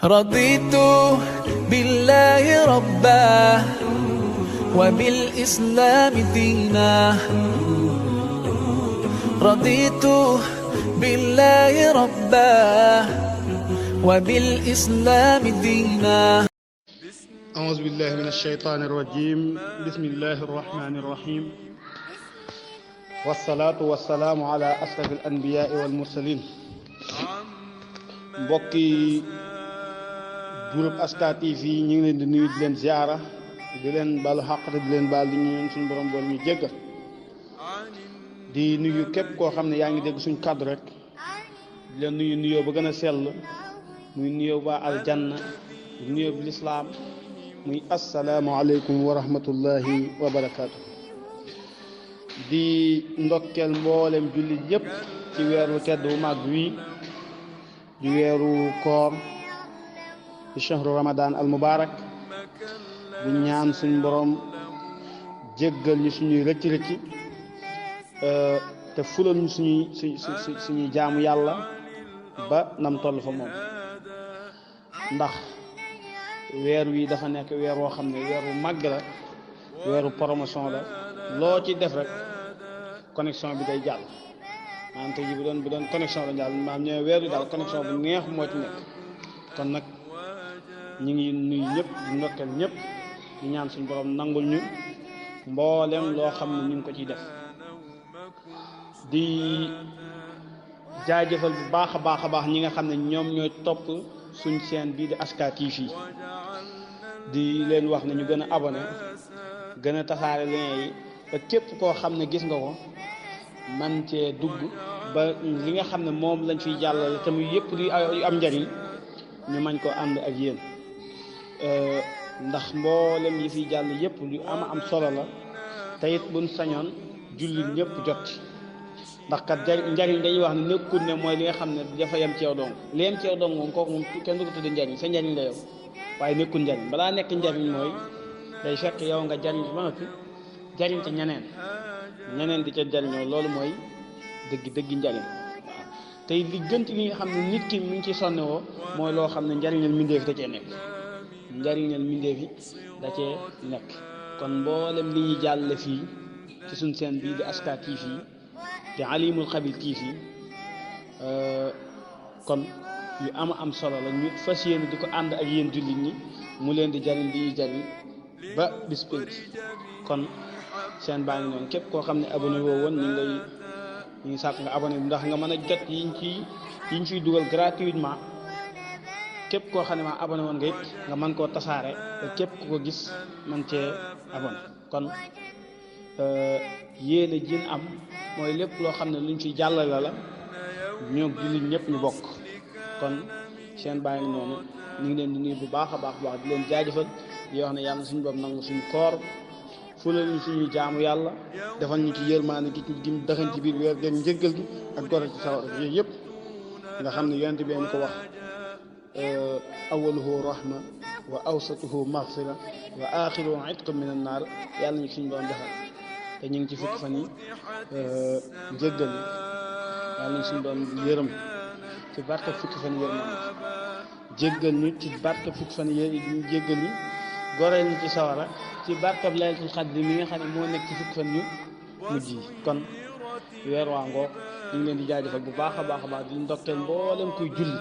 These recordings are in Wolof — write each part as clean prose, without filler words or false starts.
رضيت بالله ربا وبالإسلام دينا رضيت بالله ربا وبالإسلام دينا أعوذ بالله من الشيطان الرجيم بسم الله الرحمن الرحيم والصلاة والسلام على أشرف الأنبياء والمرسلين mbokki groupe Aska TV ñu ngi leen di nuyu di leen ziara di leen baalu xàq te di leen baal di ñaan suñu borom bool ñu jéggal di nuyu képp koo xam ne yaa ngi dégg suñu kàddu rek di leen nuyu nuyoo ba gën a sell muy nuyoo ba aljanna nuyoo bi lislaam muy asalaamaaleykum wa rahmatullahi wa barakaatu. di ndokkeel mboolem jullit yépp ci weeru tedd wu màgg wi di weeru koor di shahru ramadan al mubarak di ñaan suñ borom jéggal ñu suñuy rëcc rëcc te fulal ñu suñuy jaamu yàlla ba nam toll fa moom ndax weer wi dafa nekk weer woo xam ne weer wu màgg la weeru promotion la loo ci def rek connexion bi day jàll maanaam tey jii bu doon connexion la jàll maanaam ñooy weer wi daal connexion bu neex moo ci nekk kon nag ñu ngi nuyu ñëpp di ndokkeel ñëpp di ñaan suñu borom nangul ñu mboolem loo xam ne ñu ngi ko ciy def di jaajëfal bu baax a baax ñi nga xam ne ñoom ñooy topp suñ chaîne bii di Aska TV di leen wax ne ñu gën a abonné gën a tasaare lien yi ba képp koo xam ne gis nga ko man cee dugg ba li nga xam ne moom lañ fiy jàllale te muy yëpp di am njariñ ñu mañ ko ànd ak yéen ndax mboolem yi fiy jàll yëpp lu am solo la te it buñ sañoon jullit ñëpp jot ci ndax kat njariñ dañuy wax ne nekkul ne mooy li nga xam ne dafa yem ci yow dong li yem ci yow dong moom kooku moom kenn du ko tudde njariñ sa njariñ la yow waaye nekkul njariñ balaa nekk njariñ mooy day fekk yow nga jariñ ba noppi jariñ ca ñeneen di ca jariñoo loolu mooy dëgg njariñ waaw tey li gën ci li nga xam ne nit ki mi ngi ci sonne woo mooy loo xam ne njariñal mbindeef da cee nekk njariñal mbindeef yi da cee nekk kon mboolem li ñuy jàlle fii ci suñ seen bii di Aska TV te alimul xabir TV kon yu am solo la ñu fas yéene di ko ànd ak yéen jullit ñi mu leen di jariñ di jariñ ba bis pénc kon seen baa ngi noonu képp koo xam ne abonné woo woon ñu ngi sàkk nga abonné ndax nga mën a jot yiñ ciy dugal gratuitement képp koo xam ne maa abonné woon nga it nga mën koo tasaare te képp ku ko gis man cee abonné kon yéene jin am mooy lépp loo xam ne luñ ciy jàllale la ñoo jullit ñëpp ñu bokk kon seen baa ngi noonu ñu ngi leen di nuyu bu baax a baax di leen jaajëfal di wax ne yàlla suñu borom nangu suñu koor fulal ñu suñuy jaamu yàlla defal ñu ci yërmaane gi mu dëxañ ci biir weer gen njëggal gi ak gore ci sawar yooyu yëpp nga xam ne yonent bi ko wax awaluhu rahma wa awsatuhu maghfira wa axiruhu itqun min an naar yàlla ñu suñu doon defal te ñu ngi ci fukki fan yi njëggal yi yàlla ñu suñu doon yërëm ci barke fukki fan yërmaane jéggal ñu ci barke fukki fan yi jéggal yi goreel ñu ci sawara ci barkab laylatul xadr mi nga xam ne moo nekk ci fukki fan yu mujj yi kon weer waa ngoog ñu ngi leen di jaajëfal bu baax a baax di ndokkeel mboolem kuy julli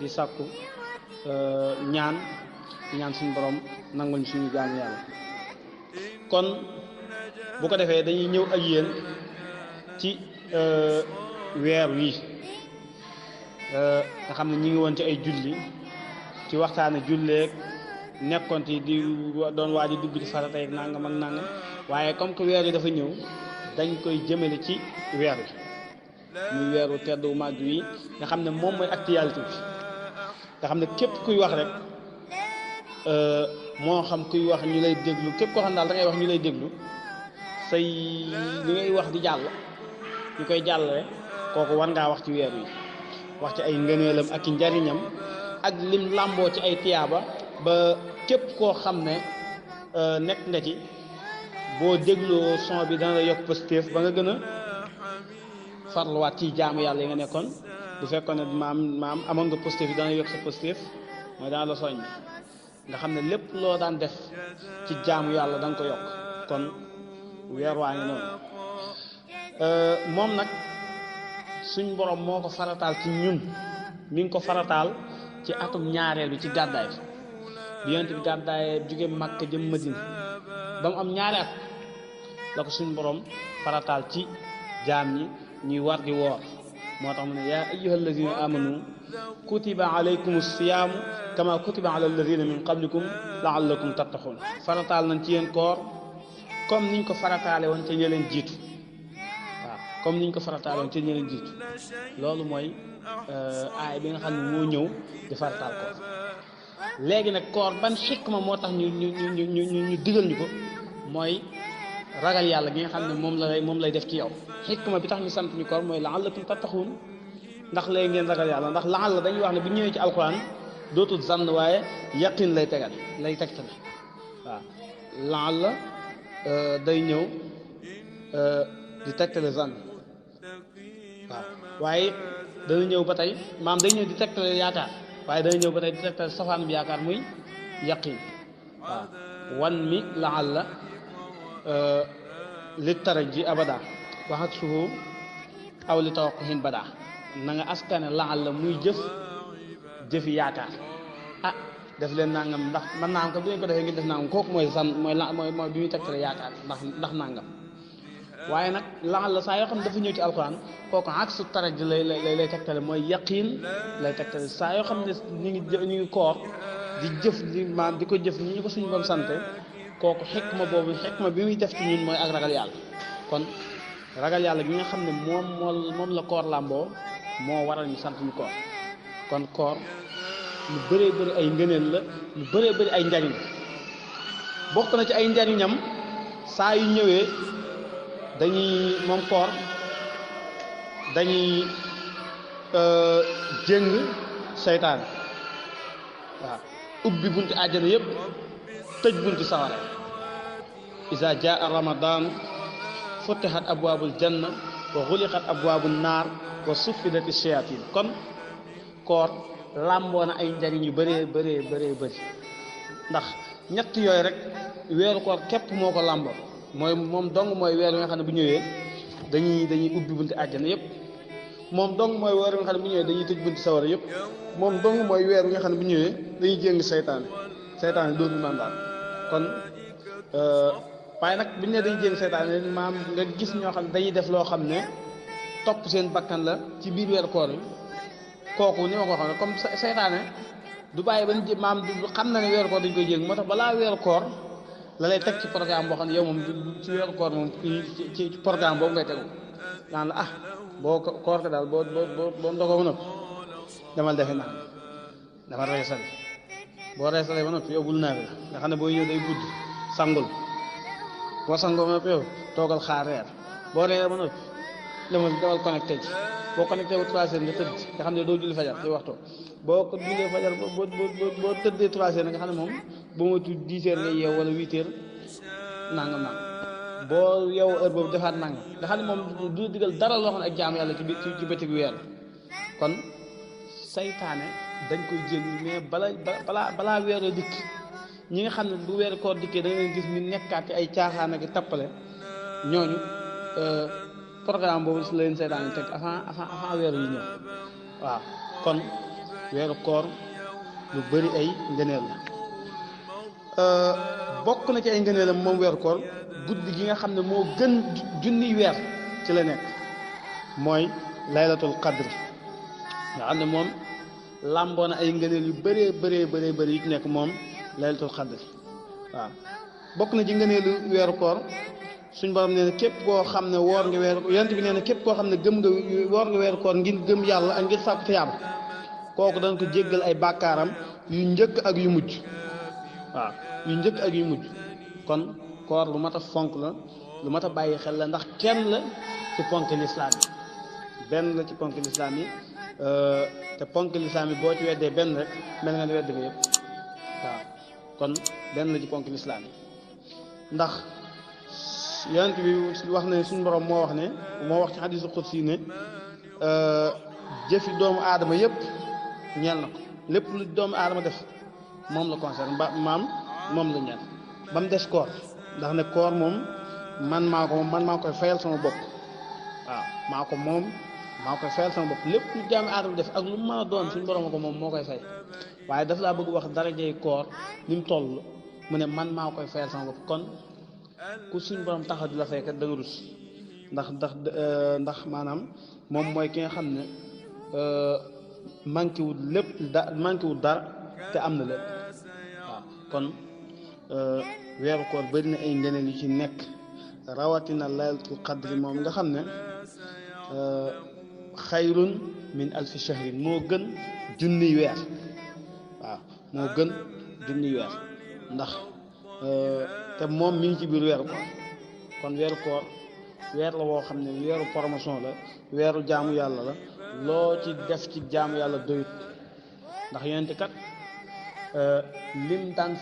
di sàkku ñaan suñu borom nangul suñu jaamu yàlla kon bu ko defee dañuy ñëw ak yéen ci weer wi nga xam ne ñi ngi woon ci ay julli ci waxtaane julleeg nekkoon ci di doon waa ji dugg ci farata ak nangam ak nangam waaye comme que weer yi dafa ñëw dañ koy jëmale ci weer wi muy weeru tedd wu màgg wi nga xam ne moom mooy actualité bi nga xam ne képp kuy wax rek moo xam kuy wax ñu lay déglu képp koo xam ne daal da ngay wax ñu lay déglu say li ngay wax di jàll ñu koy jàllale kooku war ngaa wax ci weer wi wax ci ay ngëneelam ak i njariñam ak lim làmboo ci ay tiyaaba ba képp koo xam ne nekk nga ci boo dégloo son bi dana la yokk positif ba nga gën a farluwaat ci jaamu yàlla yi nga nekkoon bu fekkoon ne maam amoon nga positif yi dana yokk sa positif mooy dana la soññ nga xam ne lépp loo daan def ci jaamu yàlla da nga ko yokk kon weer waa ngi noonu moom nag suñ borom moo ko farataal ci ñun mi ngi ko farataal ci atum ñaareel bi ci gàddaay bi yonent bi gàddaay jóge Makka jëm Madina ba mu am ñaari at la ko suñ borom farataal ci jaam ñi ñuy war di woor moo tax mu ne yaa ayyuhal lazina amanu kutiba alaykum siyaamu kama kutiba ala alladina min qablikum laallakum tattaxun farataal nañ ci yéen koor comme niñ ko farataale woon ca ña leen jiitu waaw comme niñ ko farataale woon ca ña leen jiitu loolu mooy aay bi nga xam ne moo ñëw di farataal koor léegi nag koor ban xikma moo tax ñu digal ñu ko mooy ragal yàlla gi nga xam ne moom lay def ci yow xikma bi tax ñu sant ñu koor mooy laallakum tattaxun ndax léegi ngeen ragal yàlla ndax laal la dañuy wax ne bu ñëwee ci alquran dootul zann waaye yaqin lay tegtale waaw laal la day ñëw di tegtale zann waaw waaye dana ñëw ba tey maam day ñëw di tegtale yaakaar waaye dana ñëw ba tey di tegtale safaan bi yaakaar muy yaqin waaw wan mi laal la li taraji abada waxat suhu aw li tawaqquhin bada na nga askane laal la muy jëfi yaakaar ah def leen nangam ndax man naam ko bu ngeen ko defee ngeen def nangam kooku mooy san mooy bi muy tegtale yaakaar ndax nangam waaye nag laal la saa yoo xam ne dafa ñëw ci alquran kooku ak su taraj lay tegtale mooy yaqiin lay tegtale saa yoo xam ne ñu ngi koor di jëf di ko jëf ni ñu ko suñu bam sante kooku xikma bi muy def ci ñun mooy ak ragal yàlla kon ragal yàlla bi nga xam ne moom la koor làmboo moo waral ñu sant ñu koor kon koor lu bëree bëri ay ngëneel la lu bëree bëri ay njariñ bokk na ci ay njariñam saa yu ñëwee moom koor dañuy jéng seytaane waaw ubbi bunti àjjana yépp tëj bunti sawara isa jaa ramadan futihat abwaabul janna wa xuliqat abwaabun naar wa suffidati shayatin kon koor làmboo na ay njariñ yu bëree bëri ndax ñett yooyu rek weeru koor képp moo ko làmboo mooy moom dong mooy weer wi nga xam ne bu ñëwee dañuy ubbi bunti àjjana yépp moom dong mooy weer wi nga xam ne bu ñëwee dañuy tëj bunti sawara yépp moom dong mooy weer wi nga xam ne bu ñëwee dañuy jéng seytaane dootul mandaal kon waaye nag bu ñu nee dañuy jéng seytaane maam nga gis ñoo xam ne dañuy def loo xam ne topp seen bakkan la ci biir weeru koor yi kooku ni ma ko xam ne comme seytaane du bàyyi ba maam du xam na ne weeru koor dañ koy jéng moo tax balaa weeru koor la lay teg ci programme boo xam ne yow moom ci weeru koor moom ci programme boobu ngay tegu naan la boo koor ko daal boo ndogoo ba noppi demal defe naan dama reesale boo reesalee ba noppi yow bul naa la nga xam ne booy ñëw day guddi sangul boo sangoo ba noppi yow toogal xaar reer boo reer ba noppi demal connecté ci boo connecté ba 3 heures nga tëdd nga xam ne doo julli fajar ci waxtu boo ko jullee fajar boo tëddee 3 heures nga xam ne moom ba ma tudd 10 heures ngay yeew wala 8 heures nangam boo yow heure boobu defaat nangam nga xam ne moom du digal dara loo xam ne ak jaamu yàlla ci bëccëg weer kon saytaane dañ koy jël mais balaa weeroo dikk ñi nga xam ne bu weeru koor dikkee da nga leen gis ñu nekkaat ci ay caaxaan ak tappale ñooñu programme boobu si la leen saytaane teg avant weeru yi ñëw waaw kon weeru koor lu bari ay ngëneel la bokk na ci ay ngëneelam moom weeru koor guddi gi nga xam ne moo gën junniy weer ci la nekk mooy laylatul qadr nga xam ne moom làmboo na ay ngëneel yu bëree yu ci nekk moom laylatul qadr waaw bokk na ci ngëneelu weeru koor suñ borom nee na képp koo xam ne woor nga weeru yonent bi nee na képp koo xam ne woor nga weeru koor ngir gëm yàlla ak ngir sàkku tiyaaba kooku dañ ko jéggal ay bàkkaaram yu njëkk ak yu mujj waaw yu njëkk ak yu mujj kon koor lu mat a fonk la lu mat a bàyyi xel la ndax kenn la ci ponk lislaam yi benn la ci ponk lislaam yi te ponk lislaam yi boo ci weddee benn rek mel nga ne wedd nga yëpp waaw kon benn la ci ponk lislaam yi ndax yonent bi wax ne suñu borom moo wax ci xadiisu qudsi ne jëfi doomu aadama yëpp ñeel na ko lépp lu doomu aadama def moom la concerne ba maam moom la ñaan ba mu des koor ndax ne koor moom man maa koy fayal sama bopp waaw maa koy fayal sama bopp lépp lu doomu aadama def ak lu mu mën a doon suñu borom ko moom moo koy fay waaye daf laa bëgg wax darajey koor ni mu toll mu ne man maa koy fayal sama bopp kon ku suñu borom taxaw di la fay kat da nga rus ndax maanaam moom mooy ki nga xam ne manqué wul dara te am na lépp waaw kon weeru koor bëri na ay ngeneen yu ci nekk rawatina laylatul qadri moom nga xam ne xayrun min alfi shahrin moo gën junniy weer waaw moo gën junniy weer ndax te moom mi ngi ci biir weeru koor kon weeru koor weer la woo xam ne weeru promotion la weeru jaamu yàlla la loo ci def ci jaamu yàlla doyut ndax yonent kat lim daan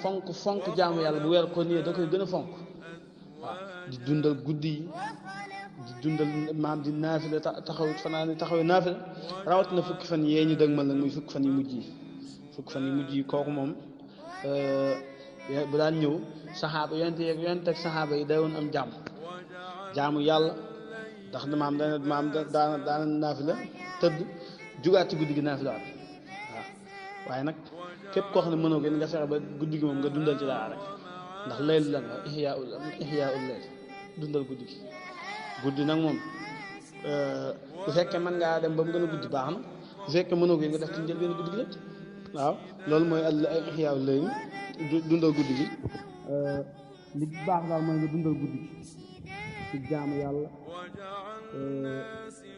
fonk jaamu yàlla bu weeru koor nii da koy gën a fonk waaw di dundal guddi yi di dundal maam di naafila taxaw naafila rawatina fukki fan yee ñu dëgmal nag muy fukki fan yu mujj yi kooku moom bu daan ñëw saxaaba yonent ak saxaaba yi day woon am jaamu yàlla ndax daana naafila tëdd jugaat ci guddi gi naafila waat waaw waaye nag képp koo xam ne mënoo ko nga fexe ba guddi gi moom nga dundal ci dara rek ndax layl lan la ihyaa'ul layl dundal guddi nag moom bu fekkee mën ngaa dem ba mu gën a guddi baax na bu fekkee mënoo ko nga def ci njëlbeen guddi gi lépp waaw loolu mooy ihyaa'ul layl dundal guddi gi li baax daal mooy nga dundal guddi gi ci jaamu yàlla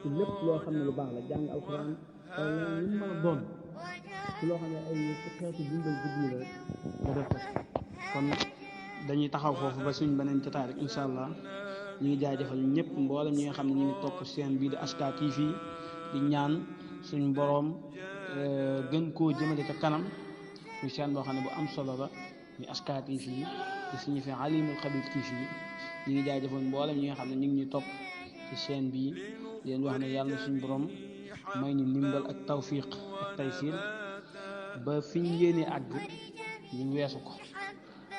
ci lépp loo xam ne lu baax la jàng alxuraan wala lu mu mën a doon ci loo xam ne ay ci xeetu dundal guddi la rek nga def ko kon dañuy taxaw foofu ba suñ beneen jotaay rek incha allah ñu ngi jaajëfal ñëpp mboolem ñi nga xam ne ñu ngi topp seen bii di Aska TV di ñaan suñ boroom gën koo jëmale ca kanam muy seen boo xam ne bu am solo la muy Aska TV di suñu fi Alimul Xabir TV ñu ngi jaajëfal mboolem ñi nga xam ne ñu ngi ñuy topp ci chaîne bii leen wax ne yàlla suñu borom may ñu ndimbal ak tawfiq ak taysir ba fi ñu yéenee àgg ñu weesu ko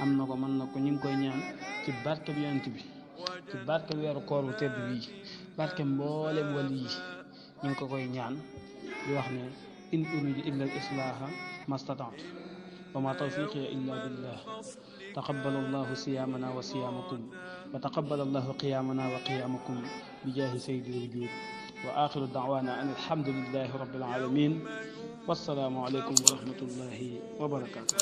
am na ko mën na ko ñu ngi koy ñaan ci barke bi yonent bi ci barke weeru koor bu tedd bii barke mboolem wali yi ñu ngi ko koy ñaan di wax ne in uridu illa al islaha mastata'tu wa ma tawfiqi illa billah taqabbal allahu siyamana wa siyamakum wa taqabbal allahu qiyamana wa qiyamakum bi jaahi sayyidil wujud wa akhiru da'wana an alhamdulillahi rabbil alamin wassalaamu alaykum wa rahmatullahi wa barakatuh